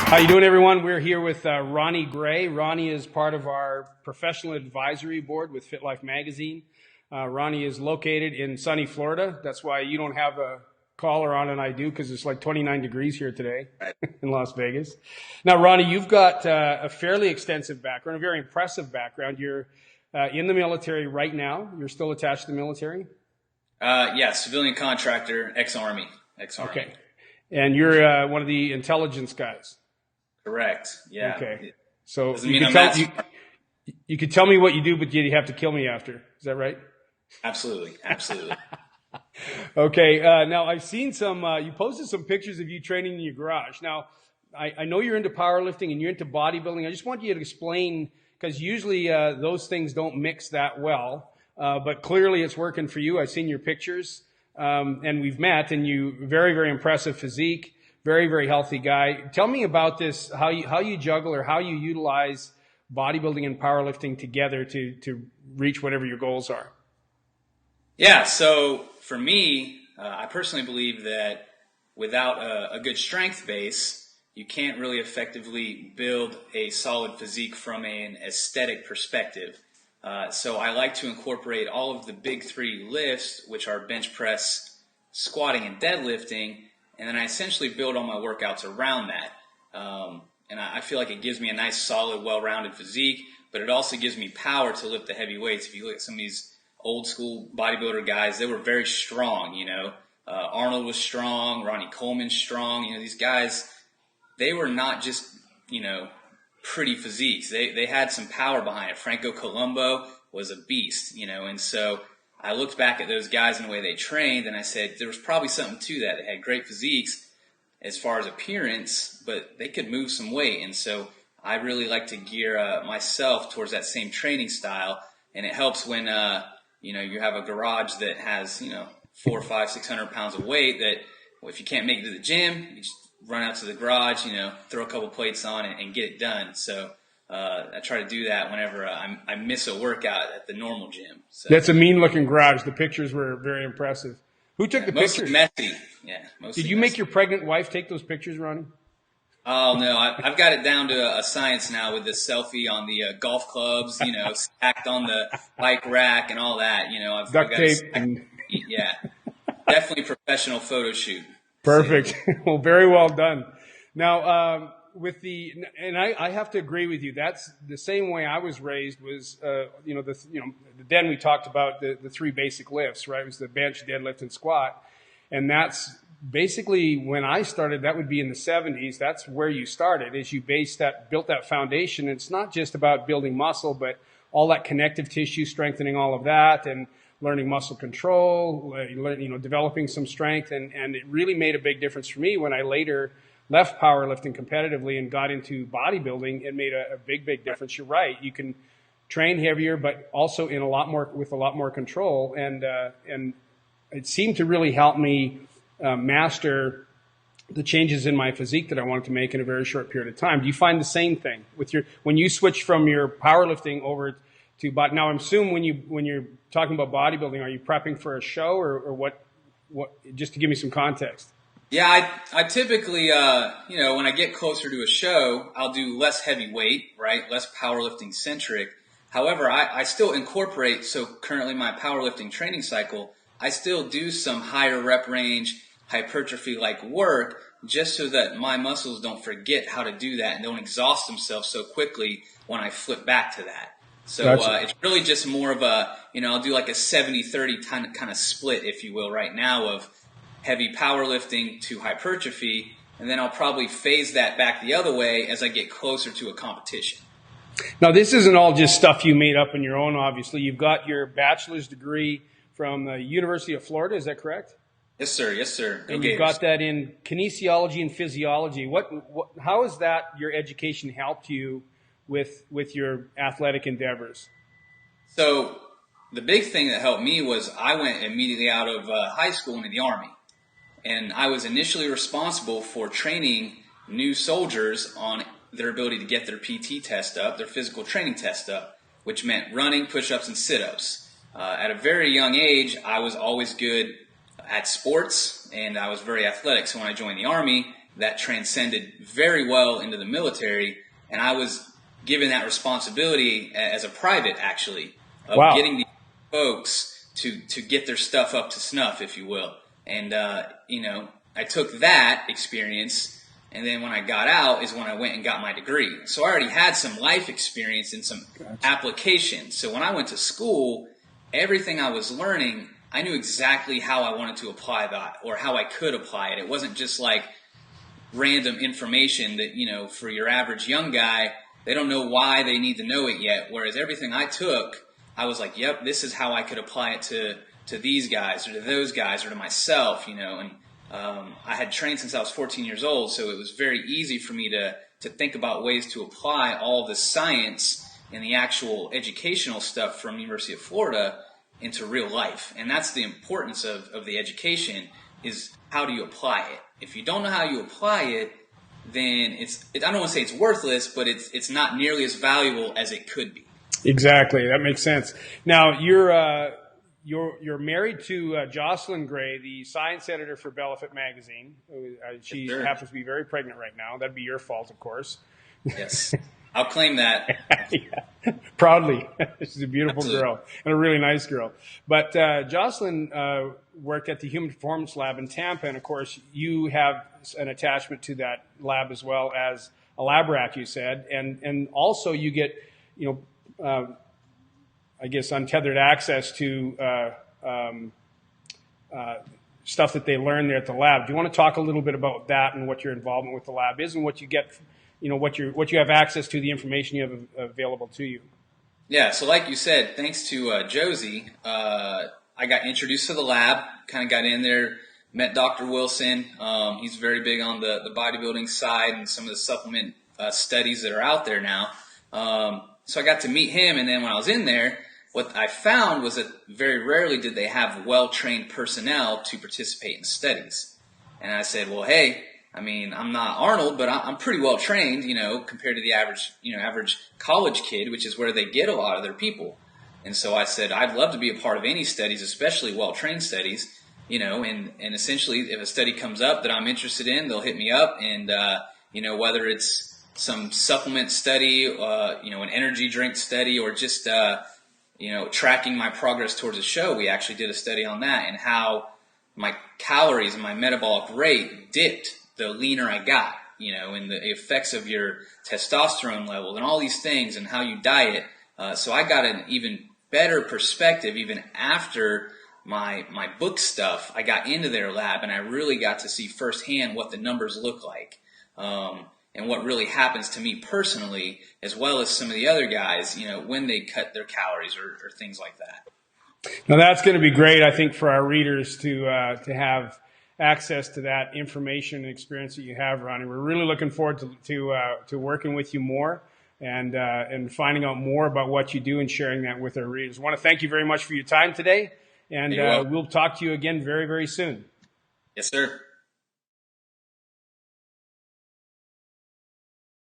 How you doing, everyone? We're here with Ronnie Gray. Ronnie is part of our professional advisory board with FITLife magazine. Ronnie is located in sunny Florida. That's why you don't have a collar on and I do, because it's like 29 degrees here today in Las Vegas. Now, Ronnie, you've got a fairly extensive background, a very impressive background. You're in the military right now. You're still attached to the military? Yeah, civilian contractor, ex-Army. Okay. And you're one of the intelligence guys? Correct. Yeah. Okay. So you could tell me what you do, but you have to kill me after. Is that right? Absolutely. Okay. Now I've seen you posted some pictures of you training in your garage. Now I know you're into powerlifting and you're into bodybuilding. I just want you to explain, because usually those things don't mix that well. But clearly it's working for you. I've seen your pictures, and we've met, and you very, very impressive physique. Very, very healthy guy. Tell me about this, how you juggle or how you utilize bodybuilding and powerlifting together to reach whatever your goals are. Yeah, so for me, I personally believe that without a good strength base, you can't really effectively build a solid physique from an aesthetic perspective. So I like to incorporate all of the big three lifts, which are bench press, squatting, and deadlifting, and then I essentially build all my workouts around that. And I feel like it gives me a nice, solid, well-rounded physique, but it also gives me power to lift the heavy weights. If you look at some of these old school bodybuilder guys, they were very strong, Arnold was strong, Ronnie Coleman's strong. These guys, they were not just, pretty physiques. They had some power behind it. Franco Columbu was a beast, and so I looked back at those guys and the way they trained, and I said there was probably something to that. They had great physiques as far as appearance, but they could move some weight. And so I really like to gear myself towards that same training style. And it helps when, you have a garage that has, 400, 500, 600 pounds of weight that, well, if you can't make it to the gym, you just run out to the garage, throw a couple plates on and get it done. So I try to do that whenever I miss a workout at the normal gym. So. That's a mean-looking garage. The pictures were very impressive. Who took the pictures? Messy. Yeah, mostly Did you make your pregnant wife take those pictures, Ronnie? Oh, no. I've got it down to a science now with the selfie on the golf clubs, stacked on the bike rack and all that. I've duct got tape. Yeah, definitely professional pphoto shoot. Perfect. Well, very well done. Now, I have to agree with you. That's the same way I was raised. Was then we talked about the three basic lifts, right? It was the bench, deadlift, and squat, and that's basically when I started. That would be in the 70s. That's where you started, is you built that foundation. It's not just about building muscle, but all that connective tissue, strengthening all of that, and learning muscle control, developing some strength, and it really made a big difference for me when I later left powerlifting competitively and got into bodybuilding. It made a big, big difference. You're right. You can train heavier, but also with a lot more control. And it seemed to really help me master the changes in my physique that I wanted to make in a very short period of time. Do you find the same thing when you switch from your powerlifting over to now? I'm assuming when you're talking about bodybuilding, are you prepping for a show or what? Just to give me some context. Yeah, I typically, when I get closer to a show, I'll do less heavy weight, right? Less powerlifting centric. However, I still incorporate, so currently my powerlifting training cycle, I still do some higher rep range, hypertrophy like work, just so that my muscles don't forget how to do that and don't exhaust themselves so quickly when I flip back to that. So gotcha. It's really just more of I'll do like a 70-30 kind of split, if you will, right now of heavy powerlifting to hypertrophy, and then I'll probably phase that back the other way as I get closer to a competition. Now, this isn't all just stuff you made up on your own, obviously. You've got your bachelor's degree from the University of Florida, is that correct? Yes, sir. And you've got that in kinesiology and physiology. How has your education helped you with your athletic endeavors? So the big thing that helped me was I went immediately out of high school into the Army. And I was initially responsible for training new soldiers on their ability to get their PT test up, their physical training test up, which meant running, push-ups, and sit-ups. At a very young age, I was always good at sports, and I was very athletic. So when I joined the Army, that transcended very well into the military, and I was given that responsibility as a private, actually, of Wow. getting these folks to get their stuff up to snuff, if you will. And, I took that experience, and then when I got out is when I went and got my degree. So I already had some life experience and some application. So when I went to school, everything I was learning, I knew exactly how I wanted to apply that or how I could apply it. It wasn't just like random information that, for your average young guy, they don't know why they need to know it yet. Whereas everything I took, I was like, yep, this is how I could apply it to these guys or to those guys or to myself, and I had trained since I was 14 years old, so it was very easy for me to think about ways to apply all the science and the actual educational stuff from University of Florida into real life. And that's the importance of the education, is how do you apply it? If you don't know how you apply it, then I don't want to say it's worthless, but it's not nearly as valuable as it could be. Exactly. That makes sense. Now, you're married to Jocelyn Gray, the science editor for Belafit magazine. She Yes, sir. happens to be very pregnant right now. That'd be your fault, of course. Yes, I'll claim that. Yeah. Proudly. She's a beautiful Absolutely. girl and a really nice girl. But Jocelyn worked at the Human Performance Lab in Tampa, and of course you have an attachment to that lab as well as a lab rat, you said, and also you get, I guess, untethered access to stuff that they learn there at the lab. Do you want to talk a little bit about that and what your involvement with the lab is and what you get, what you have access to, the information you have available to you? Yeah, so like you said, thanks to Josie, I got introduced to the lab, kind of got in there, met Dr. Wilson. He's very big on the bodybuilding side and some of the supplement studies that are out there now. So I got to meet him, and then when I was in there, what I found was that very rarely did they have well-trained personnel to participate in studies. And I said, well, hey, I mean, I'm not Arnold, but I'm pretty well-trained, compared to the average college kid, which is where they get a lot of their people. And so I said, I'd love to be a part of any studies, especially well-trained studies, and essentially if a study comes up that I'm interested in, they'll hit me up. And, whether it's some supplement study, an energy drink study, or just, tracking my progress towards a show. We actually did a study on that and how my calories and my metabolic rate dipped the leaner I got, and the effects of your testosterone level and all these things and how you diet. So I got an even better perspective even after my book stuff. I got into their lab and I really got to see firsthand what the numbers look like. And what really happens to me personally, as well as some of the other guys, when they cut their calories or things like that. Now that's going to be great, I think, for our readers to have access to that information and experience that you have, Ronnie. We're really looking forward to working with you more and finding out more about what you do and sharing that with our readers. I want to thank you very much for your time today, and we'll talk to you again very, very soon. Yes, sir.